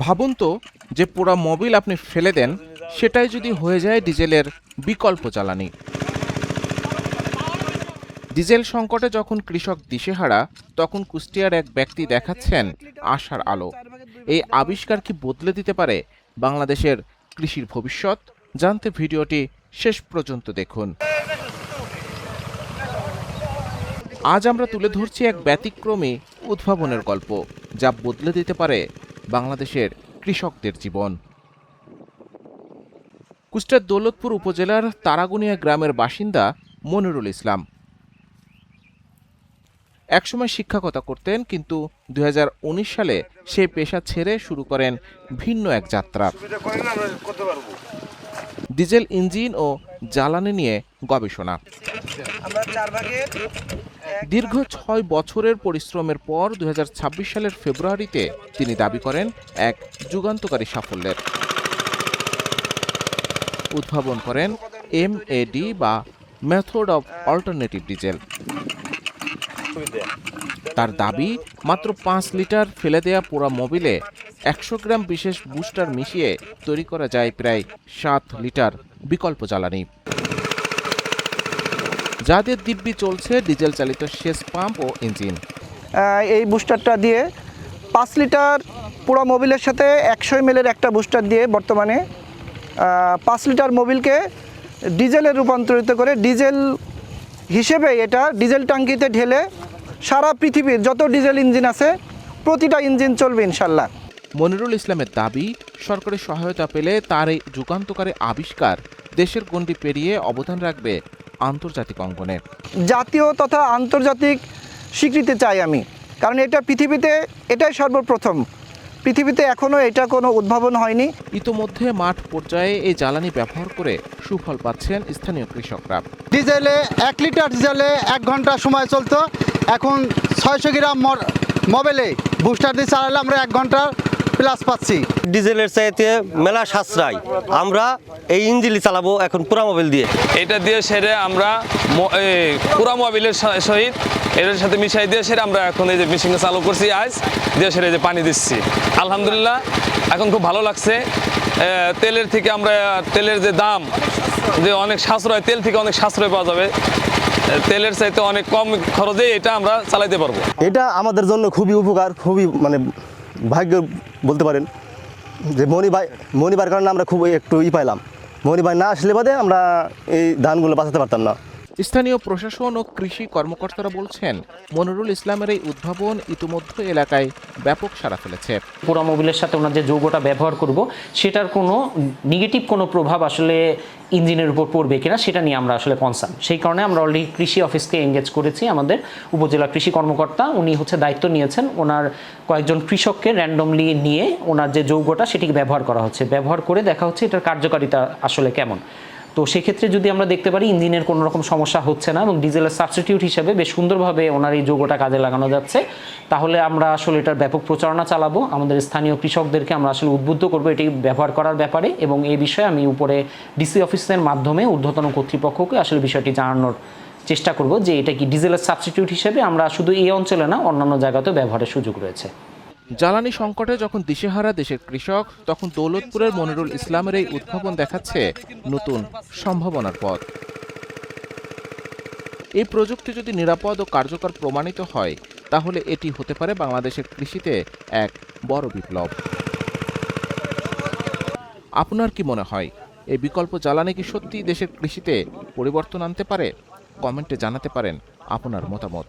ভাবুন তো, যে পোড়া মোবিল আপনি ফেলে দেন সেটাই যদি হয়ে যায় ডিজেলের বিকল্প জ্বালানি। ডিজেল সংকটে যখন কৃষক দিশেহারা, তখন কুষ্টিয়ার এক ব্যক্তি দেখাচ্ছেন আশার আলো। এই আবিষ্কার কি বদলে দিতে পারে বাংলাদেশের কৃষির ভবিষ্যৎ? জানতে ভিডিওটি শেষ পর্যন্ত দেখুন। আজ আমরা তুলে ধরছি এক ব্যতিক্রমী উদ্ভাবনের গল্প, যা বদলে দিতে পারে বাংলাদেশের কৃষকদের জীবন। কুষ্টিয়ার দৌলতপুর উপজেলার তারাগুনিয়া গ্রামের বাসিন্দা মনিরুল ইসলাম একসময় শিক্ষকতা করতেন, কিন্তু ২০১৯ সালে সে পেশা ছেড়ে শুরু করেন ভিন্ন এক যাত্রা। ডিজেল ইঞ্জিন ও জ্বালানি নিয়ে গবেষণা। দীর্ঘ ৬ বছরের পরিশ্রমের পর ২০২৬ সালের ফেব্রুয়ারিতে তিনি দাবি করেন এক যুগান্তকারী সাফল্যের। উদ্ভাবন করেন MAD বা মেথড অব অল্টারনেটিভ ডিজেল। তার দাবি, মাত্র ৫ লিটার ফেলে দেয়া পোড়া মোবিলে ১০০ গ্রাম বিশেষ বুস্টার মিশিয়ে তৈরি করা যায় প্রায় ৭ লিটার বিকল্প জ্বালানি, যাদের দিব্যি চলছে ডিজেল চালিত সেচ পাম্প ও ইঞ্জিন। এই বুস্টারটা দিয়ে ৫ লিটার পোড়া মোবিলের সাথে ১০০ ml একটা বুস্টার দিয়ে বর্তমানে ৫ লিটার মোবিলকে ডিজেলে রূপান্তরিত করে ডিজেল হিসেবে এটা ডিজেল ট্যাঙ্কিতে ঢেলে সারা পৃথিবীর যত ডিজেল ইঞ্জিন আছে প্রতিটা ইঞ্জিন চলবে ইনশাল্লাহ। মনিরুল ইসলামের দাবি, সরকারি সহায়তা পেলে তার এই যুগান্তকারী আবিষ্কার দেশের গণ্ডি পেরিয়ে অবদান রাখবে আন্তর্জাতিক অঙ্গনে। জাতীয় তথা আন্তর্জাতিক স্বীকৃতি চাই আমি, কারণ এটা পৃথিবীতে এটাই সর্বপ্রথম। পৃথিবীতে এখনও এটা কোনো উদ্ভাবন হয়নি। ইতোমধ্যে মাঠ পর্যায়ে এই জ্বালানি ব্যবহার করে সুফল পাচ্ছেন স্থানীয় কৃষকরা। ডিজেলে ১ লিটার ডিজেলে ১ ঘন্টা সময় চলতো, এখন ৬০০ গ্রাম মোবিলে বুস্টার দিয়ে চালালে আমরা ১ ঘন্টা প্লাস পাচ্ছি। ডিজেলের চাইতে মেলা সাশ্রয়, আমরা এই ইঞ্জিনই চালাবো এখন পুরা মোবিল দিয়ে। এটা দিয়ে সেরে আমরা পুরা মোবিলের সহিত এটার সাথে মিশাই দিয়ে সেরে আমরা এখন এই যে মেশিনটা চালু করছি আজ দিয়ে সেরে যে পানি দিচ্ছি। আলহামদুলিল্লাহ এখন খুব ভালো লাগছে। তেলের থেকে আমরা তেলের যে দাম যে অনেক সাশ্রয়, তেল থেকে অনেক সাশ্রয় পাওয়া যাবে, তেলের চাইতে অনেক কম খরচে এটা আমরা চালাইতে পারবো। এটা আমাদের জন্য খুবই উপকার, খুবই ভাগ্য বলতে পারেন যে মনিবার কারণে আমরা খুব একটু পাইলাম। মনিবার না আসলে বাদে আমরা এই ধানগুলো বাঁচাতে পারতাম না। স্থানীয় প্রশাসন ও কৃষি কর্মকর্তারা বলছেন, মনিরুল ইসলামের এই উদ্ভাবন ইতিমধ্যে এলাকায় ব্যাপক সাড়া ফেলেছে। পোড়া মোবিলের সাথে ওনার যে যৌগটা ব্যবহার করব সেটার কোনো নেগেটিভ কোনো প্রভাব আসলে ইঞ্জিনের উপর পড়বে কিনা সেটা নিয়ে আমরা আসলে কনসার্ন। সেই কারণে আমরা অলরেডি কৃষি অফিসকে এনগেজ করেছি। আমাদের উপজেলা কৃষি কর্মকর্তা উনি দায়িত্ব নিয়েছেন, ওনার কয়েকজন কৃষককে র্যান্ডমলি নিয়ে ওনার যে যৌগটা সেটিকে ব্যবহার করা হচ্ছে, ব্যবহার করে দেখা হচ্ছে এটার কার্যকারিতা আসলে কেমন। তো সেক্ষেত্রে যদি আমরা দেখতে পারি ইঞ্জিনের কোনো রকম সমস্যা হচ্ছে না এবং ডিজেলের সাবস্টিটিউট হিসেবে বেশ সুন্দরভাবে ওনার এই যৌগটা কাজে লাগানো যাচ্ছে, তাহলে আমরা আসলে এটার ব্যাপক প্রচারণা চালাবো। আমাদের স্থানীয় কৃষকদেরকে আমরা আসলে উদ্বুদ্ধ করবো এটি ব্যবহার করার ব্যাপারে, এবং এই বিষয়ে আমি উপরে ডিসি অফিসের মাধ্যমে ঊর্ধ্বতন কর্তৃপক্ষকে আসলে বিষয়টি জানানোর চেষ্টা করব যে এটা কি ডিজেলের সাবস্টিটিউট হিসেবে আমরা শুধু এই অঞ্চলে না অন্যান্য জায়গাতেও ব্যবহারের সুযোগ রয়েছে। জ্বালানি সংকটে যখন দিশেহারা দেশের কৃষক, তখন দৌলতপুরের মনিরুল ইসলামের এই উদ্ভাবন দেখাচ্ছে নতুন সম্ভাবনার পথ। এই প্রযুক্তি যদি নিরাপদ ও কার্যকর প্রমাণিত হয়, তাহলে এটি হতে পারে বাংলাদেশের কৃষিতে এক বড় বিপ্লব। আপনার কি মনে হয়, এই বিকল্প জ্বালানি কি সত্যি দেশের কৃষিতে পরিবর্তন আনতে পারে? কমেন্টে জানাতে পারেন আপনার মতামত।